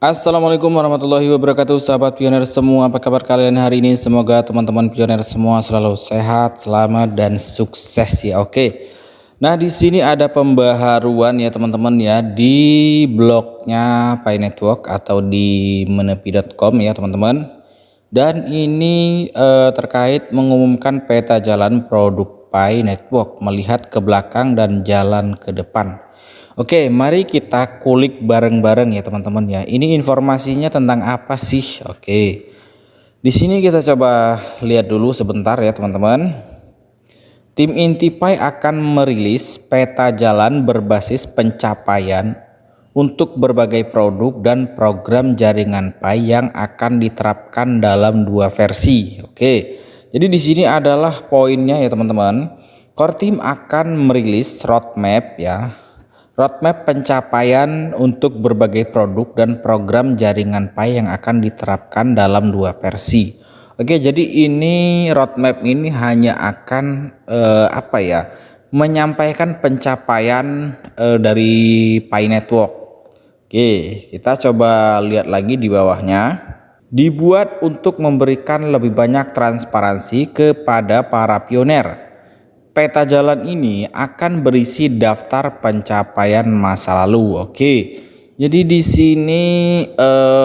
Assalamualaikum warahmatullahi wabarakatuh, sahabat pioner semua. Apa kabar kalian hari ini? Semoga teman-teman pioner semua selalu sehat, selamat dan sukses ya. Oke. Nah, di sini ada pembaharuan ya teman-teman ya di blognya Pi Network atau di menepi.com ya teman-teman. Dan ini terkait mengumumkan peta jalan produk Pi Network, melihat ke belakang dan jalan ke depan. Oke, mari kita kulik bareng-bareng ya teman-teman ya. Ini informasinya tentang apa sih? Oke. Di sini kita coba lihat dulu sebentar ya teman-teman. Tim inti Pi akan merilis peta jalan berbasis pencapaian untuk berbagai produk dan program jaringan Pi yang akan diterapkan dalam dua versi. Oke. Jadi di sini adalah poinnya ya teman-teman. Core Team akan merilis roadmap ya. Roadmap pencapaian untuk berbagai produk dan program jaringan Pi yang akan diterapkan dalam dua versi. Oke, jadi ini roadmap ini hanya akan menyampaikan pencapaian dari Pi Network. Oke, kita coba lihat lagi di bawahnya. Dibuat untuk memberikan lebih banyak transparansi kepada para pioner. Peta jalan ini akan berisi daftar pencapaian masa lalu. Oke. Jadi di sini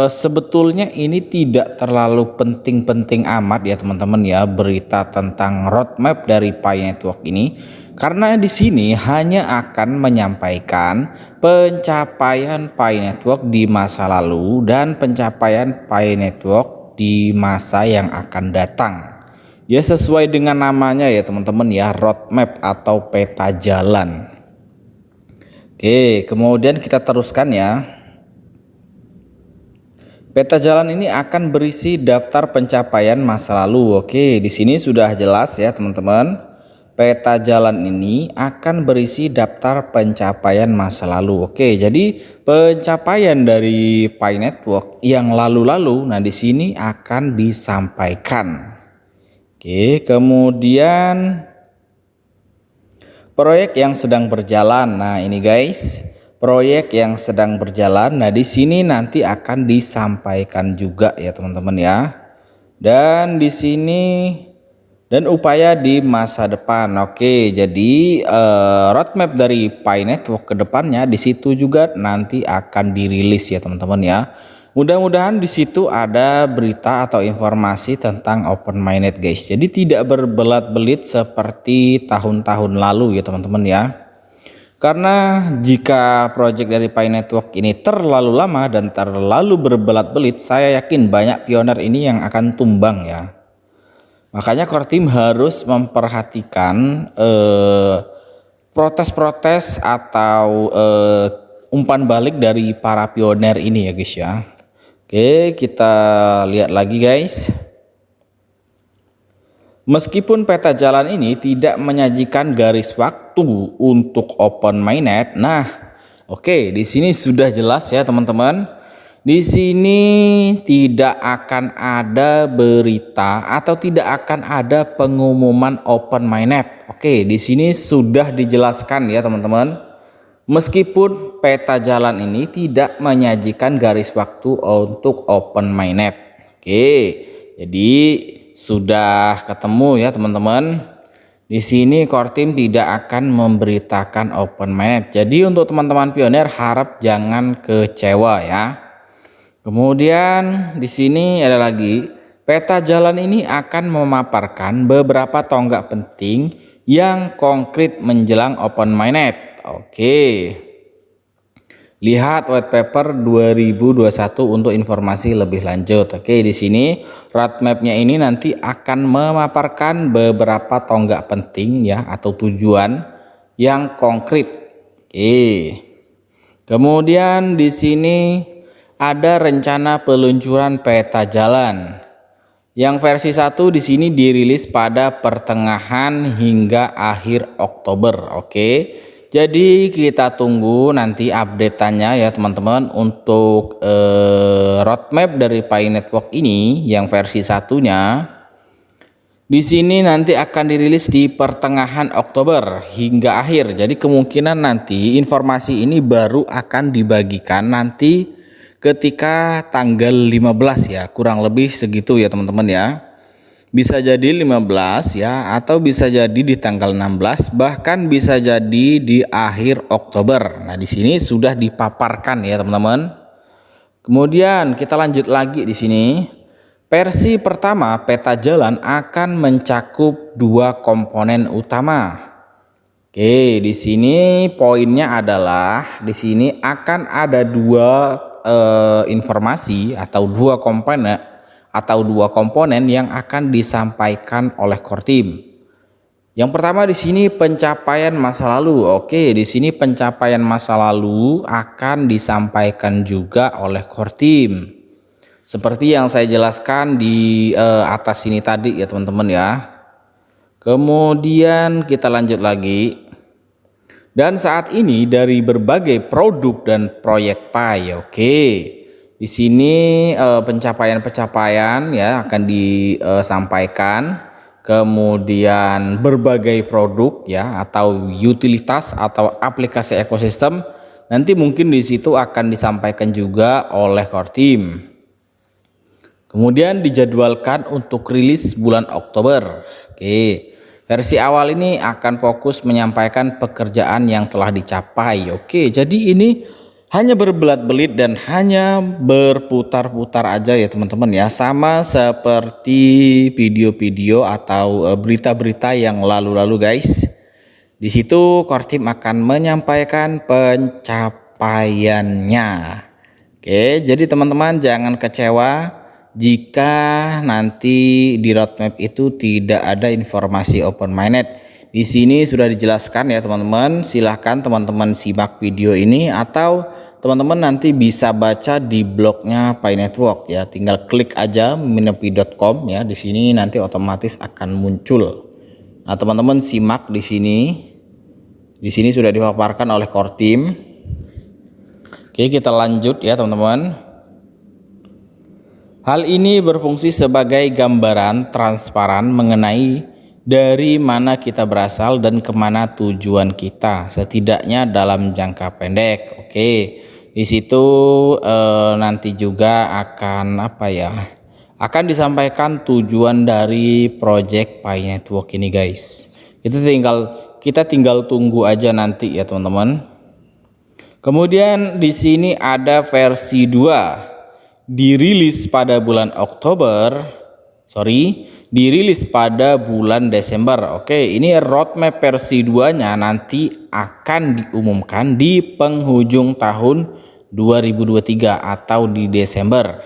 sebetulnya ini tidak terlalu penting-penting amat ya teman-teman ya, berita tentang roadmap dari Pi Network ini, karena di sini hanya akan menyampaikan pencapaian Pi Network di masa lalu dan pencapaian Pi Network di masa yang akan datang. Ya, sesuai dengan namanya ya teman-teman ya, roadmap atau peta jalan. Oke, kemudian kita teruskan ya. Peta jalan ini akan berisi daftar pencapaian masa lalu. Oke, di sini sudah jelas ya teman-teman. Peta jalan ini akan berisi daftar pencapaian masa lalu. Oke, jadi pencapaian dari Pi Network yang lalu-lalu, nah di sini akan disampaikan. Oke, kemudian proyek yang sedang berjalan. Nah, ini guys, proyek yang sedang berjalan. Nah, di sini nanti akan disampaikan juga ya, teman-teman ya. Dan di sini dan upaya di masa depan. Oke, jadi roadmap dari Pi Network ke depannya di situ juga nanti akan dirilis ya, teman-teman ya. Mudah-mudahan di situ ada berita atau informasi tentang open mainnet guys. Jadi tidak berbelat-belit seperti tahun-tahun lalu ya teman-teman ya. Karena jika project dari Pi Network ini terlalu lama dan terlalu berbelat-belit, saya yakin banyak pioner ini yang akan tumbang ya. Makanya Core Team harus memperhatikan protes-protes atau umpan balik dari para pioner ini ya guys ya. Oke, kita lihat lagi guys. Meskipun peta jalan ini tidak menyajikan garis waktu untuk open mainnet, nah, oke, di sini sudah jelas ya teman-teman. Di sini tidak akan ada berita atau tidak akan ada pengumuman open mainnet. Oke, di sini sudah dijelaskan ya teman-teman. Meskipun peta jalan ini tidak menyajikan garis waktu untuk open mainnet. Oke, jadi sudah ketemu ya teman-teman. Di sini Core Team tidak akan memberitakan open mainnet. Jadi untuk teman-teman pioner harap jangan kecewa ya. Kemudian di sini ada lagi, peta jalan ini akan memaparkan beberapa tonggak penting yang konkret menjelang open mainnet. Oke. Lihat white paper 2021 untuk informasi lebih lanjut. Oke, di sini roadmapnya ini nanti akan memaparkan beberapa tonggak penting ya atau tujuan yang konkret. Oke. Kemudian di sini ada rencana peluncuran peta jalan. Yang versi 1 di sini dirilis pada pertengahan hingga akhir Oktober. Oke. Jadi kita tunggu nanti update-nya ya teman-teman untuk roadmap dari Pi Network ini yang versi satunya. Di sini nanti akan dirilis di pertengahan Oktober hingga akhir. Jadi kemungkinan nanti informasi ini baru akan dibagikan nanti ketika tanggal 15 ya, kurang lebih segitu ya teman-teman ya. Bisa jadi 15 ya, atau bisa jadi di tanggal 16, bahkan bisa jadi di akhir Oktober. Nah, di sini sudah dipaparkan ya teman-teman. Kemudian kita lanjut lagi di sini. Versi pertama peta jalan akan mencakup dua komponen utama. Oke, di sini poinnya adalah di sini akan ada dua informasi atau dua komponen yang akan disampaikan oleh core team. Yang pertama di sini pencapaian masa lalu. Oke, di sini pencapaian masa lalu akan disampaikan juga oleh core team. Seperti yang saya jelaskan di atas ini tadi ya teman-teman ya. Kemudian kita lanjut lagi. Dan saat ini dari berbagai produk dan proyek PAI. Oke. Di sini pencapaian-pencapaian ya akan disampaikan. Kemudian berbagai produk ya atau utilitas atau aplikasi ekosistem nanti mungkin di situ akan disampaikan juga oleh core team. Kemudian dijadwalkan untuk rilis bulan Oktober. Oke, versi awal ini akan fokus menyampaikan pekerjaan yang telah dicapai. Oke, jadi ini hanya berbelat-belit dan hanya berputar-putar aja ya teman-teman ya. Sama seperti video-video atau berita-berita yang lalu-lalu guys. Di situ core team akan menyampaikan pencapaiannya. Oke, jadi teman-teman jangan kecewa jika nanti di roadmap itu tidak ada informasi open mainnet. Di sini sudah dijelaskan ya teman-teman. Silahkan teman-teman simak video ini atau teman-teman nanti bisa baca di blognya Pi Network ya. Tinggal klik aja minepi.com ya. Di sini nanti otomatis akan muncul. Nah, teman-teman simak di sini. Di sini sudah dipaparkan oleh core team. Oke, kita lanjut ya teman-teman. Hal ini berfungsi sebagai gambaran transparan mengenai dari mana kita berasal dan kemana tujuan kita, setidaknya dalam jangka pendek. Oke, di situ nanti juga akan akan disampaikan tujuan dari project Pi Network ini guys. Kita tinggal tunggu aja nanti ya teman-teman. Kemudian di sini ada versi 2. Dirilis pada bulan Desember. Oke, ini roadmap versi 2-nya nanti akan diumumkan di penghujung tahun 2023 atau di Desember.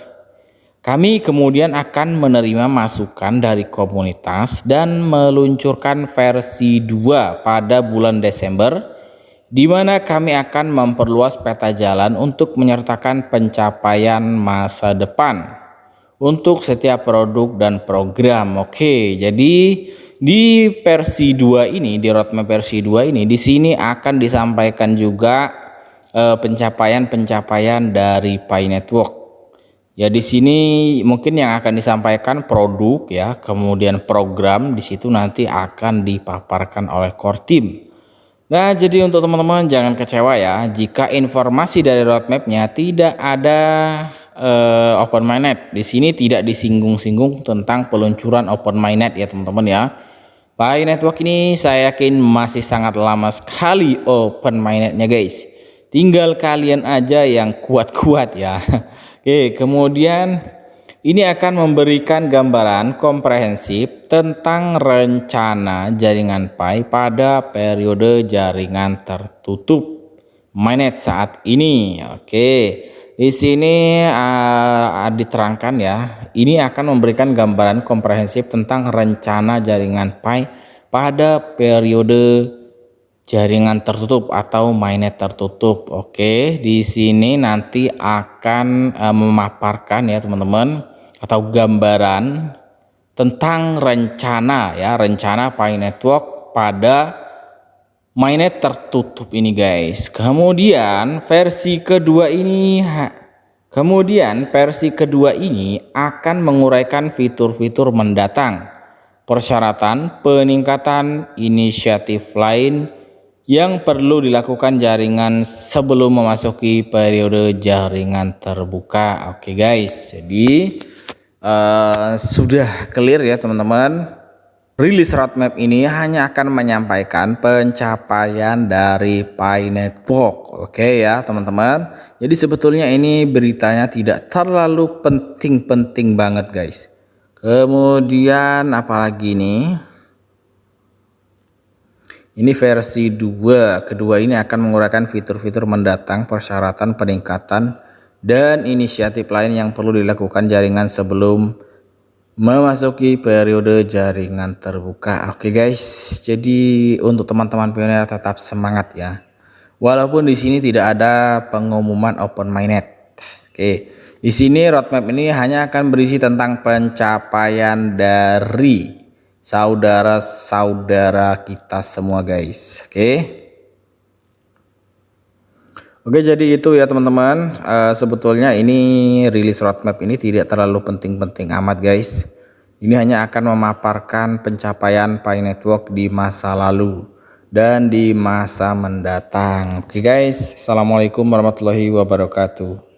Kami kemudian akan menerima masukan dari komunitas dan meluncurkan versi 2 pada bulan Desember, di mana kami akan memperluas peta jalan untuk menyertakan pencapaian masa depan untuk setiap produk dan program. Oke, jadi di versi 2 ini, di roadmap versi 2 ini, di sini akan disampaikan juga pencapaian-pencapaian dari Pi Network. Ya, di sini mungkin yang akan disampaikan produk ya, kemudian program di situ nanti akan dipaparkan oleh core team. Nah, jadi untuk teman-teman jangan kecewa ya jika informasi dari roadmapnya tidak ada open mainnet. Di sini tidak disinggung-singgung tentang peluncuran open mainnet ya teman-teman ya. Pi Network ini saya yakin masih sangat lama sekali open mainnetnya guys. Tinggal kalian aja yang kuat-kuat ya. Oke, kemudian ini akan memberikan gambaran komprehensif tentang rencana jaringan Pi pada periode jaringan tertutup mainnet saat ini. Oke, di sini diterangkan ya. Ini akan memberikan gambaran komprehensif tentang rencana jaringan Pi pada periode jaringan tertutup atau mainnet tertutup. Oke, di sini nanti akan memaparkan ya teman-teman, atau gambaran tentang rencana Pi Network pada mainnet tertutup ini guys. Kemudian versi kedua ini akan menguraikan fitur-fitur mendatang, persyaratan, peningkatan inisiatif lain yang perlu dilakukan jaringan sebelum memasuki periode jaringan terbuka. Oke guys, jadi sudah clear ya teman-teman. Rilis roadmap ini hanya akan menyampaikan pencapaian dari Pi Network. Oke ya teman-teman. Jadi sebetulnya ini beritanya tidak terlalu penting-penting banget guys. Kemudian apalagi nih? Ini versi 2. Kedua ini akan menguraikan fitur-fitur mendatang, persyaratan, peningkatan, dan inisiatif lain yang perlu dilakukan jaringan sebelum memasuki periode jaringan terbuka. Oke guys, jadi untuk teman-teman pioner tetap semangat ya. Walaupun di sini tidak ada pengumuman open mainnet. Oke, di sini roadmap ini hanya akan berisi tentang pencapaian dari saudara-saudara kita semua guys. Oke, jadi itu ya teman-teman. Sebetulnya ini rilis roadmap ini tidak terlalu penting-penting amat guys. Ini hanya akan memaparkan pencapaian Pi Network di masa lalu dan di masa mendatang. Oke guys, assalamualaikum warahmatullahi wabarakatuh.